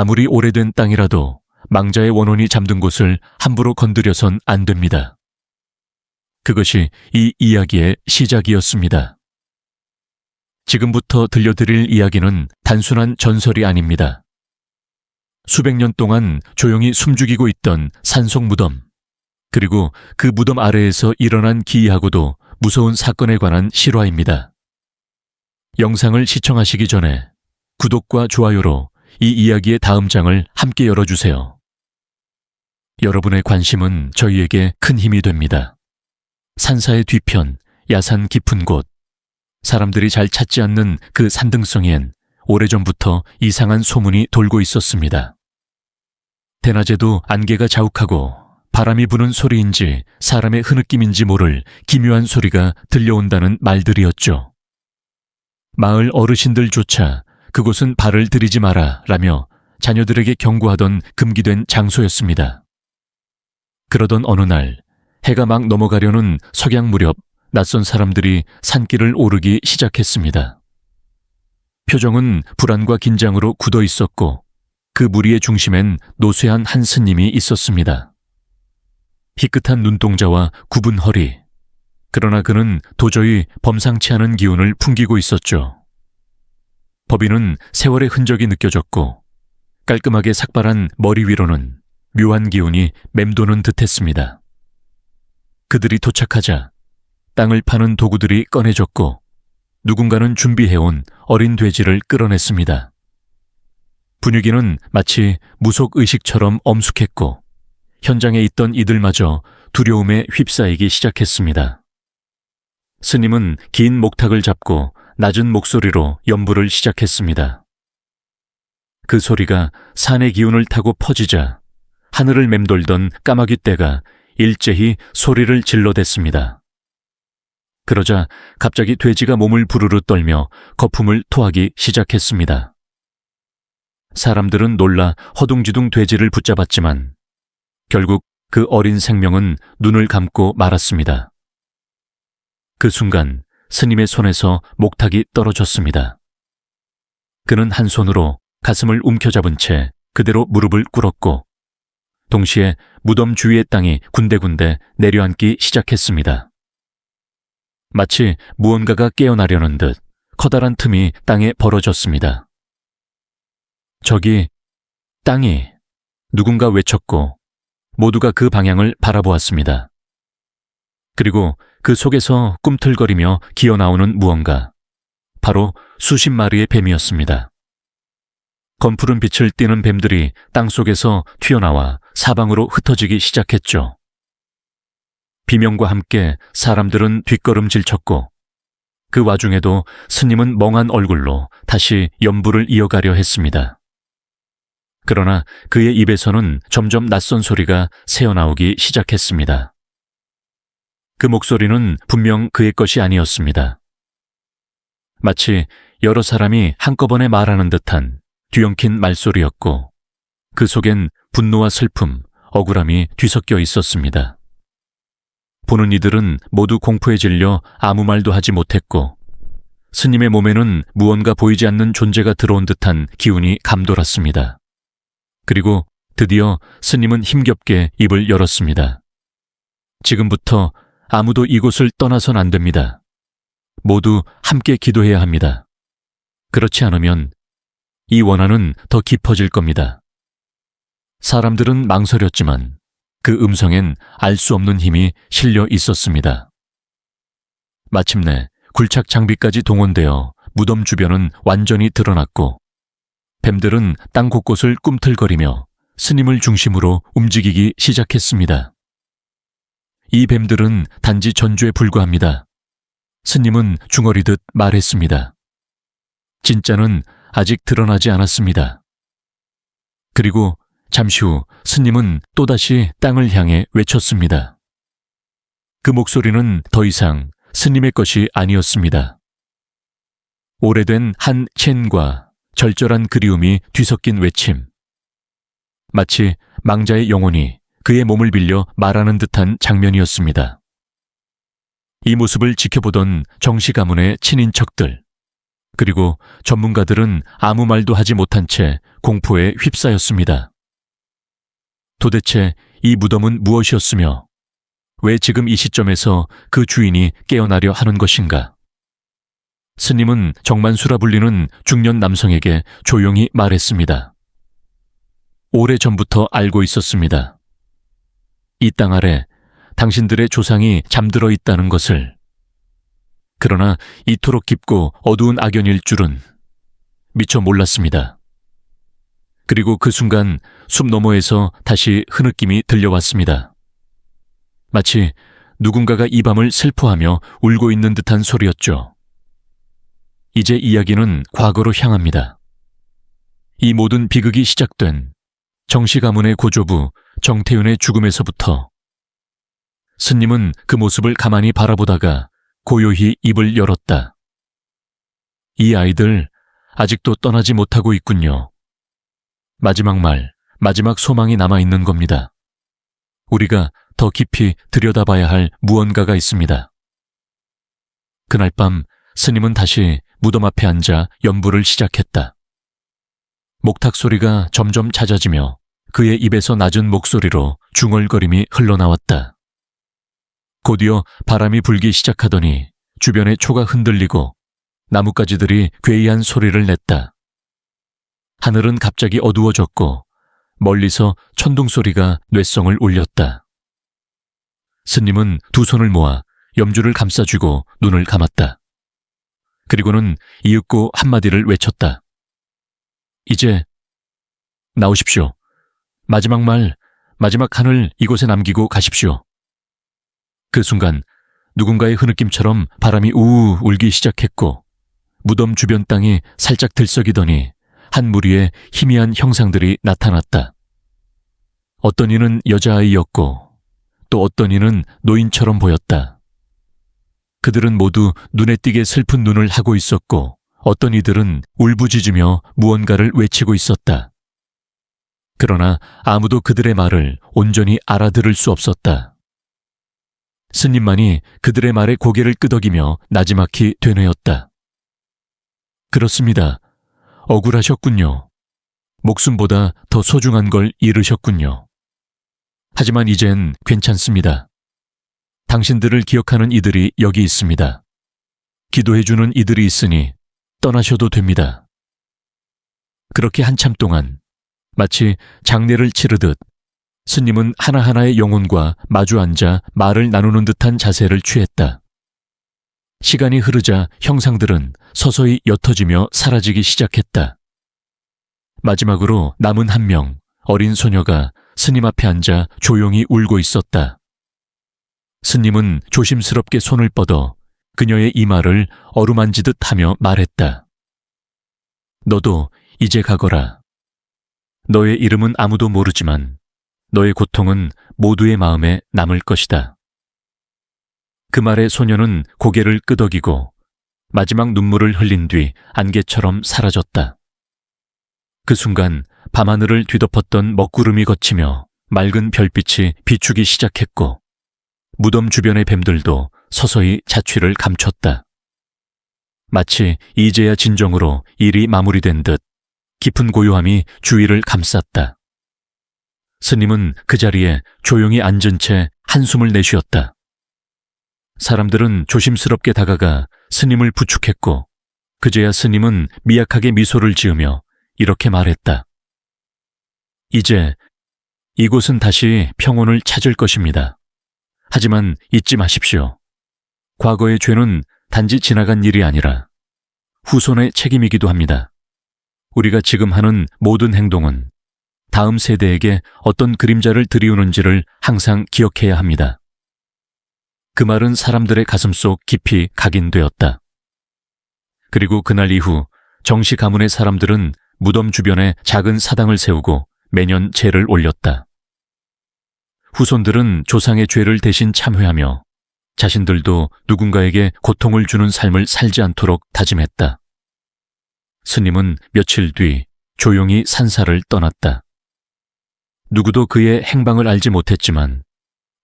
아무리 오래된 땅이라도 망자의 원혼이 잠든 곳을 함부로 건드려선 안 됩니다. 그것이 이 이야기의 시작이었습니다. 지금부터 들려드릴 이야기는 단순한 전설이 아닙니다. 수백 년 동안 조용히 숨죽이고 있던 산속 무덤, 그리고 그 무덤 아래에서 일어난 기이하고도 무서운 사건에 관한 실화입니다. 영상을 시청하시기 전에 구독과 좋아요로 이 이야기의 다음 장을 함께 열어주세요. 여러분의 관심은 저희에게 큰 힘이 됩니다. 산사의 뒤편, 야산 깊은 곳, 사람들이 잘 찾지 않는 그 산등성이엔 오래전부터 이상한 소문이 돌고 있었습니다. 대낮에도 안개가 자욱하고 바람이 부는 소리인지 사람의 흐느낌인지 모를 기묘한 소리가 들려온다는 말들이었죠. 마을 어르신들조차 그곳은 발을 들이지 마라 라며 자녀들에게 경고하던 금기된 장소였습니다. 그러던 어느 날 해가 막 넘어가려는 석양 무렵 낯선 사람들이 산길을 오르기 시작했습니다. 표정은 불안과 긴장으로 굳어 있었고 그 무리의 중심엔 노쇠한 한 스님이 있었습니다. 희끗한 눈동자와 굽은 허리, 그러나 그는 도저히 범상치 않은 기운을 풍기고 있었죠. 법인은 세월의 흔적이 느껴졌고 깔끔하게 삭발한 머리 위로는 묘한 기운이 맴도는 듯했습니다. 그들이 도착하자 땅을 파는 도구들이 꺼내졌고 누군가는 준비해온 어린 돼지를 끌어냈습니다. 분위기는 마치 무속의식처럼 엄숙했고 현장에 있던 이들마저 두려움에 휩싸이기 시작했습니다. 스님은 긴 목탁을 잡고 낮은 목소리로 연부를 시작했습니다. 그 소리가 산의 기운을 타고 퍼지자 하늘을 맴돌던 까마귀 떼가 일제히 소리를 질러댔습니다. 그러자 갑자기 돼지가 몸을 부르르 떨며 거품을 토하기 시작했습니다. 사람들은 놀라 허둥지둥 돼지를 붙잡았지만 결국 그 어린 생명은 눈을 감고 말았습니다. 그 순간 스님의 손에서 목탁이 떨어졌습니다. 그는 한 손으로 가슴을 움켜잡은 채 그대로 무릎을 꿇었고 동시에 무덤 주위의 땅이 군데군데 내려앉기 시작했습니다. 마치 무언가가 깨어나려는 듯 커다란 틈이 땅에 벌어졌습니다. 저기 땅이, 누군가 외쳤고 모두가 그 방향을 바라보았습니다. 그리고 그 속에서 꿈틀거리며 기어나오는 무언가, 바로 수십 마리의 뱀이었습니다. 검푸른 빛을 띠는 뱀들이 땅속에서 튀어나와 사방으로 흩어지기 시작했죠. 비명과 함께 사람들은 뒷걸음질 쳤고 그 와중에도 스님은 멍한 얼굴로 다시 연부를 이어가려 했습니다. 그러나 그의 입에서는 점점 낯선 소리가 새어나오기 시작했습니다. 그 목소리는 분명 그의 것이 아니었습니다. 마치 여러 사람이 한꺼번에 말하는 듯한 뒤엉킨 말소리였고 그 속엔 분노와 슬픔, 억울함이 뒤섞여 있었습니다. 보는 이들은 모두 공포에 질려 아무 말도 하지 못했고 스님의 몸에는 무언가 보이지 않는 존재가 들어온 듯한 기운이 감돌았습니다. 그리고 드디어 스님은 힘겹게 입을 열었습니다. 지금부터 아무도 이곳을 떠나선 안 됩니다. 모두 함께 기도해야 합니다. 그렇지 않으면 이 원한은 더 깊어질 겁니다. 사람들은 망설였지만 그 음성엔 알 수 없는 힘이 실려 있었습니다. 마침내 굴착 장비까지 동원되어 무덤 주변은 완전히 드러났고 뱀들은 땅 곳곳을 꿈틀거리며 스님을 중심으로 움직이기 시작했습니다. 이 뱀들은 단지 전조에 불과합니다. 스님은 중얼이듯 말했습니다. 진짜는 아직 드러나지 않았습니다. 그리고 잠시 후 스님은 또다시 땅을 향해 외쳤습니다. 그 목소리는 더 이상 스님의 것이 아니었습니다. 오래된 한 첸과 절절한 그리움이 뒤섞인 외침. 마치 망자의 영혼이 그의 몸을 빌려 말하는 듯한 장면이었습니다. 이 모습을 지켜보던 정씨 가문의 친인척들, 그리고 전문가들은 아무 말도 하지 못한 채 공포에 휩싸였습니다. 도대체 이 무덤은 무엇이었으며 왜 지금 이 시점에서 그 주인이 깨어나려 하는 것인가? 스님은 정만수라 불리는 중년 남성에게 조용히 말했습니다. 오래전부터 알고 있었습니다. 이 땅 아래 당신들의 조상이 잠들어 있다는 것을. 그러나 이토록 깊고 어두운 악연일 줄은 미처 몰랐습니다. 그리고 그 순간 숲 너머에서 다시 흐느낌이 들려왔습니다. 마치 누군가가 이 밤을 슬퍼하며 울고 있는 듯한 소리였죠. 이제 이야기는 과거로 향합니다. 이 모든 비극이 시작된 정씨 가문의 고조부 정태윤의 죽음에서부터 스님은 그 모습을 가만히 바라보다가 고요히 입을 열었다. 이 아이들 아직도 떠나지 못하고 있군요. 마지막 말, 마지막 소망이 남아있는 겁니다. 우리가 더 깊이 들여다봐야 할 무언가가 있습니다. 그날 밤 스님은 다시 무덤 앞에 앉아 연부를 시작했다. 목탁 소리가 점점 잦아지며 그의 입에서 낮은 목소리로 중얼거림이 흘러나왔다. 곧이어 바람이 불기 시작하더니 주변의 초가 흔들리고 나뭇가지들이 괴이한 소리를 냈다. 하늘은 갑자기 어두워졌고 멀리서 천둥 소리가 뇌성을 울렸다. 스님은 두 손을 모아 염주를 감싸쥐고 눈을 감았다. 그리고는 이윽고 한마디를 외쳤다. 이제 나오십시오. 마지막 말, 마지막 칸을 이곳에 남기고 가십시오. 그 순간 누군가의 흐느낌처럼 바람이 우우 울기 시작했고 무덤 주변 땅이 살짝 들썩이더니 한 무리의 희미한 형상들이 나타났다. 어떤 이는 여자아이였고 또 어떤 이는 노인처럼 보였다. 그들은 모두 눈에 띄게 슬픈 눈을 하고 있었고 어떤 이들은 울부짖으며 무언가를 외치고 있었다. 그러나 아무도 그들의 말을 온전히 알아들을 수 없었다. 스님만이 그들의 말에 고개를 끄덕이며 나지막히 되뇌었다. 그렇습니다. 억울하셨군요. 목숨보다 더 소중한 걸 잃으셨군요. 하지만 이젠 괜찮습니다. 당신들을 기억하는 이들이 여기 있습니다. 기도해주는 이들이 있으니 떠나셔도 됩니다. 그렇게 한참 동안 마치 장례를 치르듯 스님은 하나하나의 영혼과 마주 앉아 말을 나누는 듯한 자세를 취했다. 시간이 흐르자 형상들은 서서히 옅어지며 사라지기 시작했다. 마지막으로 남은 한 명, 어린 소녀가 스님 앞에 앉아 조용히 울고 있었다. 스님은 조심스럽게 손을 뻗어 그녀의 이마를 어루만지듯 하며 말했다. 너도 이제 가거라. 너의 이름은 아무도 모르지만 너의 고통은 모두의 마음에 남을 것이다. 그 말에 소녀는 고개를 끄덕이고 마지막 눈물을 흘린 뒤 안개처럼 사라졌다. 그 순간 밤하늘을 뒤덮었던 먹구름이 걷히며 맑은 별빛이 비추기 시작했고 무덤 주변의 뱀들도 서서히 자취를 감췄다. 마치 이제야 진정으로 일이 마무리된 듯 깊은 고요함이 주위를 감쌌다. 스님은 그 자리에 조용히 앉은 채 한숨을 내쉬었다. 사람들은 조심스럽게 다가가 스님을 부축했고 그제야 스님은 미약하게 미소를 지으며 이렇게 말했다. 이제 이곳은 다시 평온을 찾을 것입니다. 하지만 잊지 마십시오. 과거의 죄는 단지 지나간 일이 아니라 후손의 책임이기도 합니다. 우리가 지금 하는 모든 행동은 다음 세대에게 어떤 그림자를 들이우는지를 항상 기억해야 합니다. 그 말은 사람들의 가슴속 깊이 각인되었다. 그리고 그날 이후 정씨 가문의 사람들은 무덤 주변에 작은 사당을 세우고 매년 제를 올렸다. 후손들은 조상의 죄를 대신 참회하며 자신들도 누군가에게 고통을 주는 삶을 살지 않도록 다짐했다. 스님은 며칠 뒤 조용히 산사를 떠났다. 누구도 그의 행방을 알지 못했지만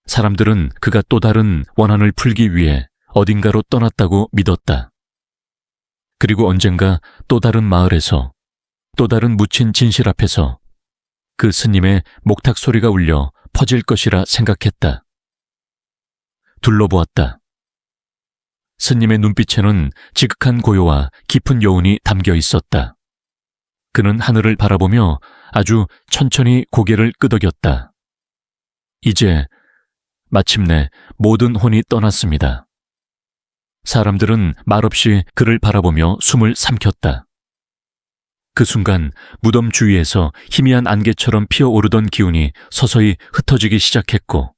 사람들은 그가 또 다른 원한을 풀기 위해 어딘가로 떠났다고 믿었다. 그리고 언젠가 또 다른 마을에서, 또 다른 묻힌 진실 앞에서 그 스님의 목탁 소리가 울려 퍼질 것이라 생각했다. 둘러보았다. 스님의 눈빛에는 지극한 고요와 깊은 여운이 담겨 있었다. 그는 하늘을 바라보며 아주 천천히 고개를 끄덕였다. 이제 마침내 모든 혼이 떠났습니다. 사람들은 말없이 그를 바라보며 숨을 삼켰다. 그 순간 무덤 주위에서 희미한 안개처럼 피어오르던 기운이 서서히 흩어지기 시작했고,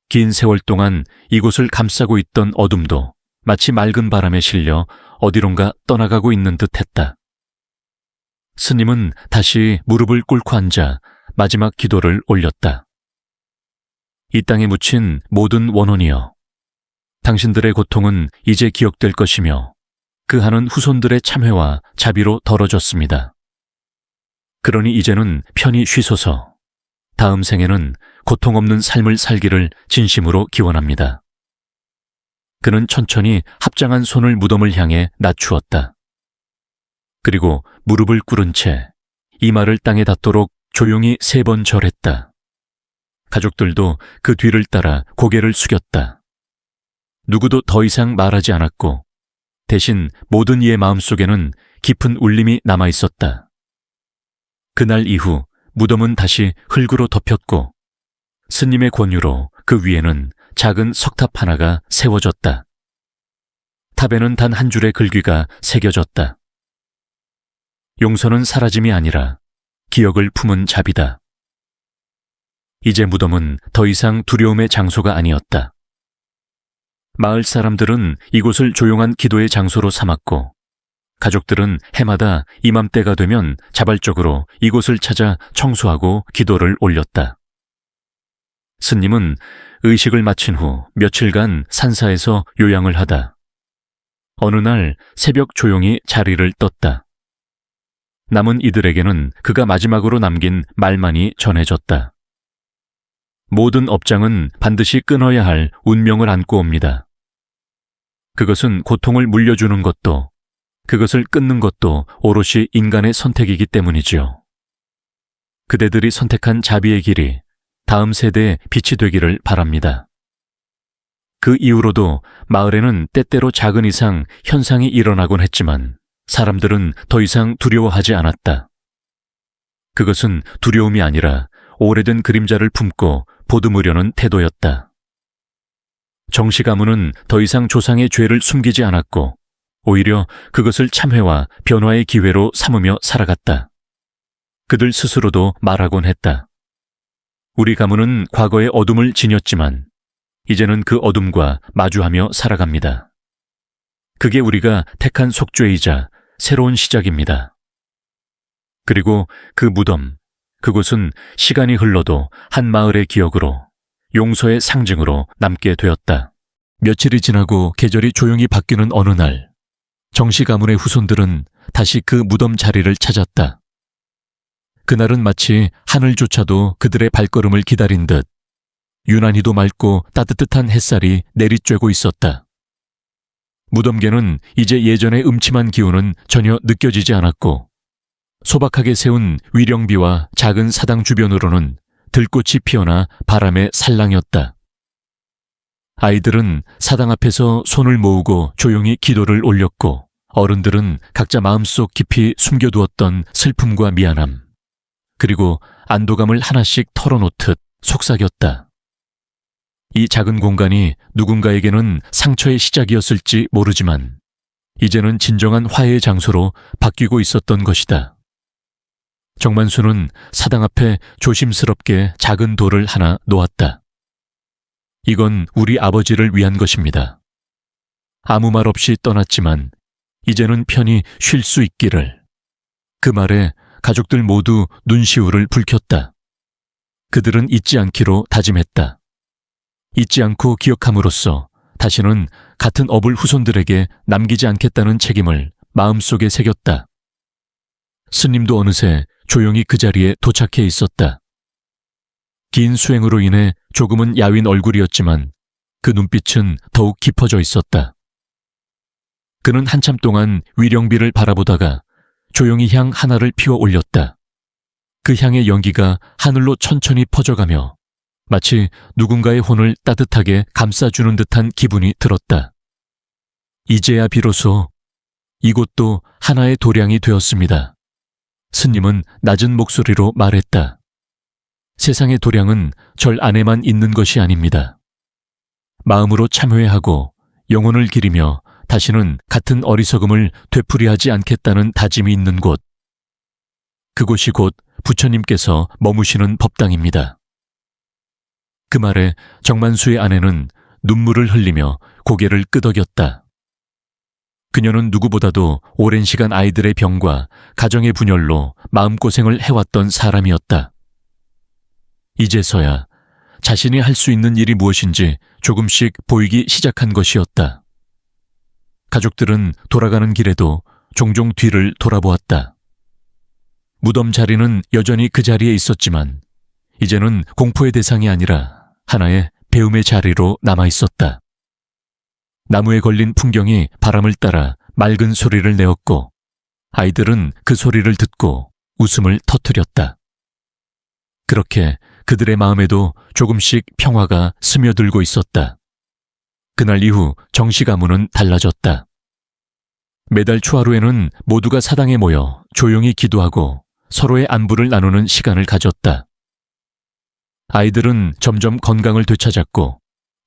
긴 세월 동안 이곳을 감싸고 있던 어둠도 마치 맑은 바람에 실려 어디론가 떠나가고 있는 듯 했다. 스님은 다시 무릎을 꿇고 앉아 마지막 기도를 올렸다. 이 땅에 묻힌 모든 원혼이여, 당신들의 고통은 이제 기억될 것이며 그 하는 후손들의 참회와 자비로 덜어졌습니다. 그러니 이제는 편히 쉬소서. 다음 생에는 고통 없는 삶을 살기를 진심으로 기원합니다. 그는 천천히 합장한 손을 무덤을 향해 낮추었다. 그리고 무릎을 꿇은 채 이마를 땅에 닿도록 조용히 3번 절했다. 가족들도 그 뒤를 따라 고개를 숙였다. 누구도 더 이상 말하지 않았고, 대신 모든 이의 마음속에는 깊은 울림이 남아있었다. 그날 이후 무덤은 다시 흙으로 덮였고, 스님의 권유로 그 위에는 작은 석탑 하나가 세워졌다. 탑에는 단 한 줄의 글귀가 새겨졌다. 용서는 사라짐이 아니라 기억을 품은 자비다. 이제 무덤은 더 이상 두려움의 장소가 아니었다. 마을 사람들은 이곳을 조용한 기도의 장소로 삼았고, 가족들은 해마다 이맘때가 되면 자발적으로 이곳을 찾아 청소하고 기도를 올렸다. 스님은 의식을 마친 후 며칠간 산사에서 요양을 하다 어느 날 새벽 조용히 자리를 떴다. 남은 이들에게는 그가 마지막으로 남긴 말만이 전해졌다. 모든 업장은 반드시 끊어야 할 운명을 안고 옵니다. 그것은 고통을 물려주는 것도, 그것을 끊는 것도 오롯이 인간의 선택이기 때문이지요. 그대들이 선택한 자비의 길이 다음 세대의 빛이 되기를 바랍니다. 그 이후로도 마을에는 때때로 작은 이상 현상이 일어나곤 했지만 사람들은 더 이상 두려워하지 않았다. 그것은 두려움이 아니라 오래된 그림자를 품고 보듬으려는 태도였다. 정씨 가문은 더 이상 조상의 죄를 숨기지 않았고, 오히려 그것을 참회와 변화의 기회로 삼으며 살아갔다. 그들 스스로도 말하곤 했다. 우리 가문은 과거의 어둠을 지녔지만 이제는 그 어둠과 마주하며 살아갑니다. 그게 우리가 택한 속죄이자 새로운 시작입니다. 그리고 그 무덤, 그곳은 시간이 흘러도 한 마을의 기억으로, 용서의 상징으로 남게 되었다. 며칠이 지나고 계절이 조용히 바뀌는 어느 날, 정씨 가문의 후손들은 다시 그 무덤 자리를 찾았다. 그날은 마치 하늘조차도 그들의 발걸음을 기다린 듯 유난히도 맑고 따뜻한 햇살이 내리쬐고 있었다. 무덤계는 이제 예전의 음침한 기운은 전혀 느껴지지 않았고, 소박하게 세운 위령비와 작은 사당 주변으로는 들꽃이 피어나 바람에 살랑였다. 아이들은 사당 앞에서 손을 모으고 조용히 기도를 올렸고, 어른들은 각자 마음속 깊이 숨겨두었던 슬픔과 미안함, 그리고 안도감을 하나씩 털어놓듯 속삭였다. 이 작은 공간이 누군가에게는 상처의 시작이었을지 모르지만 이제는 진정한 화해의 장소로 바뀌고 있었던 것이다. 정만수는 사당 앞에 조심스럽게 작은 돌을 하나 놓았다. 이건 우리 아버지를 위한 것입니다. 아무 말 없이 떠났지만 이제는 편히 쉴 수 있기를. 그 말에 가족들 모두 눈시울을 붉혔다. 그들은 잊지 않기로 다짐했다. 잊지 않고 기억함으로써 다시는 같은 업을 후손들에게 남기지 않겠다는 책임을 마음속에 새겼다. 스님도 어느새 조용히 그 자리에 도착해 있었다. 긴 수행으로 인해 조금은 야윈 얼굴이었지만 그 눈빛은 더욱 깊어져 있었다. 그는 한참 동안 위령비를 바라보다가 조용히 향 하나를 피워 올렸다. 그 향의 연기가 하늘로 천천히 퍼져가며 마치 누군가의 혼을 따뜻하게 감싸주는 듯한 기분이 들었다. 이제야 비로소 이곳도 하나의 도량이 되었습니다. 스님은 낮은 목소리로 말했다. 세상의 도량은 절 안에만 있는 것이 아닙니다. 마음으로 참회하고 영혼을 기리며 다시는 같은 어리석음을 되풀이하지 않겠다는 다짐이 있는 곳. 그곳이 곧 부처님께서 머무시는 법당입니다. 그 말에 정만수의 아내는 눈물을 흘리며 고개를 끄덕였다. 그녀는 누구보다도 오랜 시간 아이들의 병과 가정의 분열로 마음고생을 해왔던 사람이었다. 이제서야 자신이 할 수 있는 일이 무엇인지 조금씩 보이기 시작한 것이었다. 가족들은 돌아가는 길에도 종종 뒤를 돌아보았다. 무덤 자리는 여전히 그 자리에 있었지만 이제는 공포의 대상이 아니라 하나의 배움의 자리로 남아 있었다. 나무에 걸린 풍경이 바람을 따라 맑은 소리를 내었고 아이들은 그 소리를 듣고 웃음을 터뜨렸다. 그렇게 그들의 마음에도 조금씩 평화가 스며들고 있었다. 그날 이후 정시 가문은 달라졌다. 매달 초하루에는 모두가 사당에 모여 조용히 기도하고 서로의 안부를 나누는 시간을 가졌다. 아이들은 점점 건강을 되찾았고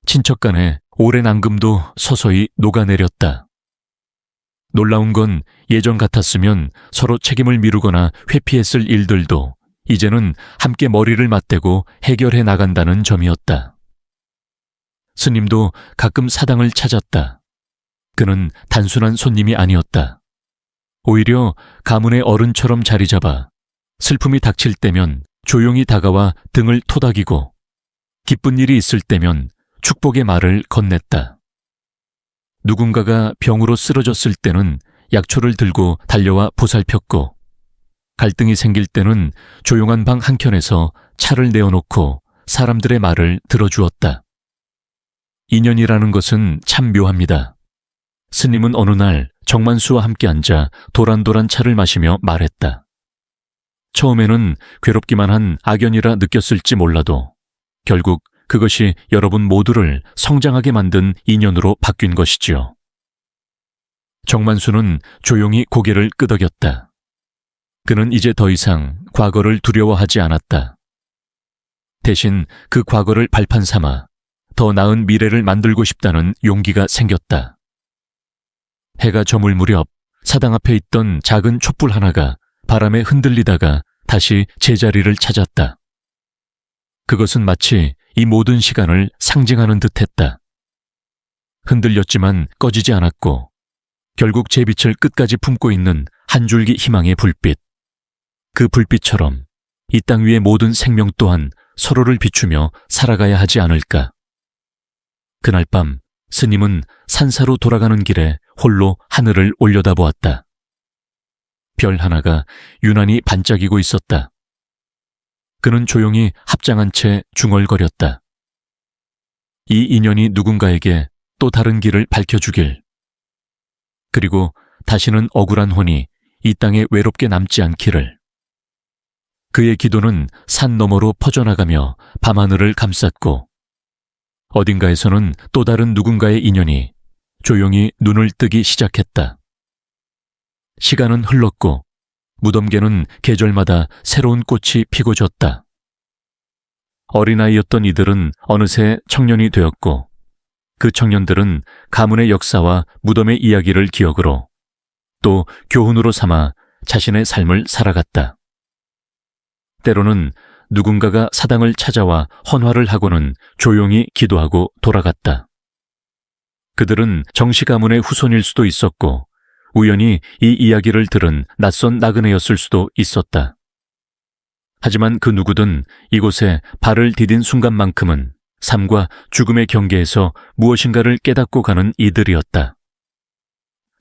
친척 간의 오랜 앙금도 서서히 녹아내렸다. 놀라운 건 예전 같았으면 서로 책임을 미루거나 회피했을 일들도 이제는 함께 머리를 맞대고 해결해 나간다는 점이었다. 스님도 가끔 사당을 찾았다. 그는 단순한 손님이 아니었다. 오히려 가문의 어른처럼 자리 잡아 슬픔이 닥칠 때면 조용히 다가와 등을 토닥이고 기쁜 일이 있을 때면 축복의 말을 건넸다. 누군가가 병으로 쓰러졌을 때는 약초를 들고 달려와 보살폈고 갈등이 생길 때는 조용한 방 한켠에서 차를 내어놓고 사람들의 말을 들어주었다. 인연이라는 것은 참 묘합니다. 스님은 어느 날 정만수와 함께 앉아 도란도란 차를 마시며 말했다. 처음에는 괴롭기만 한 악연이라 느꼈을지 몰라도 결국 그것이 여러분 모두를 성장하게 만든 인연으로 바뀐 것이지요. 정만수는 조용히 고개를 끄덕였다. 그는 이제 더 이상 과거를 두려워하지 않았다. 대신 그 과거를 발판 삼아 더 나은 미래를 만들고 싶다는 용기가 생겼다. 해가 저물 무렵 사당 앞에 있던 작은 촛불 하나가 바람에 흔들리다가 다시 제자리를 찾았다. 그것은 마치 이 모든 시간을 상징하는 듯했다. 흔들렸지만 꺼지지 않았고 결국 제 빛을 끝까지 품고 있는 한 줄기 희망의 불빛. 그 불빛처럼 이 땅 위의 모든 생명 또한 서로를 비추며 살아가야 하지 않을까. 그날 밤 스님은 산사로 돌아가는 길에 홀로 하늘을 올려다보았다. 별 하나가 유난히 반짝이고 있었다. 그는 조용히 합장한 채 중얼거렸다. 이 인연이 누군가에게 또 다른 길을 밝혀주길. 그리고 다시는 억울한 혼이 이 땅에 외롭게 남지 않기를. 그의 기도는 산 너머로 퍼져나가며 밤하늘을 감쌌고 어딘가에서는 또 다른 누군가의 인연이 조용히 눈을 뜨기 시작했다. 시간은 흘렀고 무덤계는 계절마다 새로운 꽃이 피고 졌다. 어린아이였던 이들은 어느새 청년이 되었고 그 청년들은 가문의 역사와 무덤의 이야기를 기억으로 또 교훈으로 삼아 자신의 삶을 살아갔다. 때로는 누군가가 사당을 찾아와 헌화를 하고는 조용히 기도하고 돌아갔다. 그들은 정씨 가문의 후손일 수도 있었고 우연히 이 이야기를 들은 낯선 나그네였을 수도 있었다. 하지만 그 누구든 이곳에 발을 디딘 순간만큼은 삶과 죽음의 경계에서 무엇인가를 깨닫고 가는 이들이었다.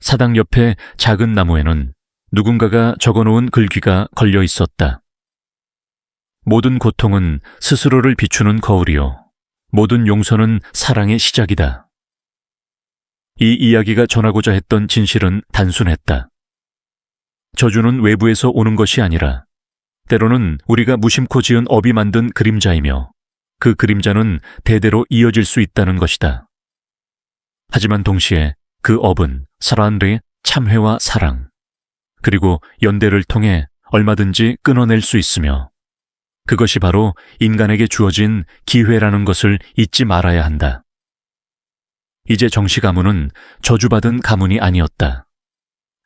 사당 옆에 작은 나무에는 누군가가 적어놓은 글귀가 걸려 있었다. 모든 고통은 스스로를 비추는 거울이요. 모든 용서는 사랑의 시작이다. 이 이야기가 전하고자 했던 진실은 단순했다. 저주는 외부에서 오는 것이 아니라 때로는 우리가 무심코 지은 업이 만든 그림자이며 그 그림자는 대대로 이어질 수 있다는 것이다. 하지만 동시에 그 업은 사람들의 참회와 사랑, 그리고 연대를 통해 얼마든지 끊어낼 수 있으며 그것이 바로 인간에게 주어진 기회라는 것을 잊지 말아야 한다. 이제 정씨 가문은 저주받은 가문이 아니었다.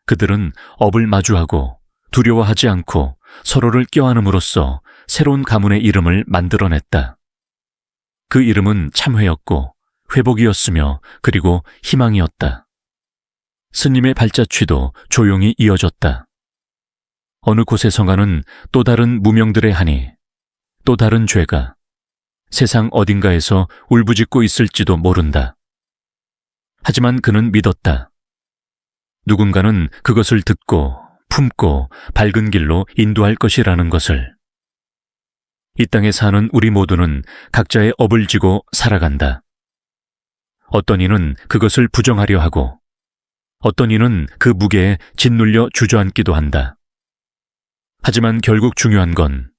그들은 업을 마주하고 두려워하지 않고 서로를 껴안음으로써 새로운 가문의 이름을 만들어냈다. 그 이름은 참회였고 회복이었으며 그리고 희망이었다. 스님의 발자취도 조용히 이어졌다. 어느 곳에선가는 또 다른 무명들의 한이, 또 다른 죄가 세상 어딘가에서 울부짖고 있을지도 모른다. 하지만 그는 믿었다. 누군가는 그것을 듣고 품고 밝은 길로 인도할 것이라는 것을. 이 땅에 사는 우리 모두는 각자의 업을 지고 살아간다. 어떤 이는 그것을 부정하려 하고 어떤 이는 그 무게에 짓눌려 주저앉기도 한다. 하지만 결국 중요한 건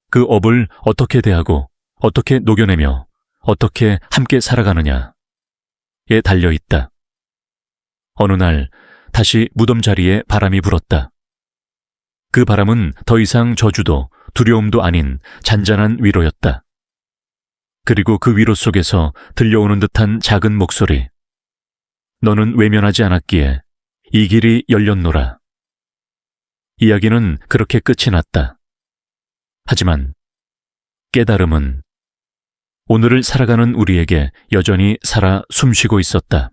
그 업을 어떻게 대하고 어떻게 녹여내며 어떻게 함께 살아가느냐에 달려 있다. 어느 날 다시 무덤 자리에 바람이 불었다. 그 바람은 더 이상 저주도 두려움도 아닌 잔잔한 위로였다. 그리고 그 위로 속에서 들려오는 듯한 작은 목소리. 너는 외면하지 않았기에 이 길이 열렸노라. 이야기는 그렇게 끝이 났다. 하지만 깨달음은 오늘을 살아가는 우리에게 여전히 살아 숨쉬고 있었다.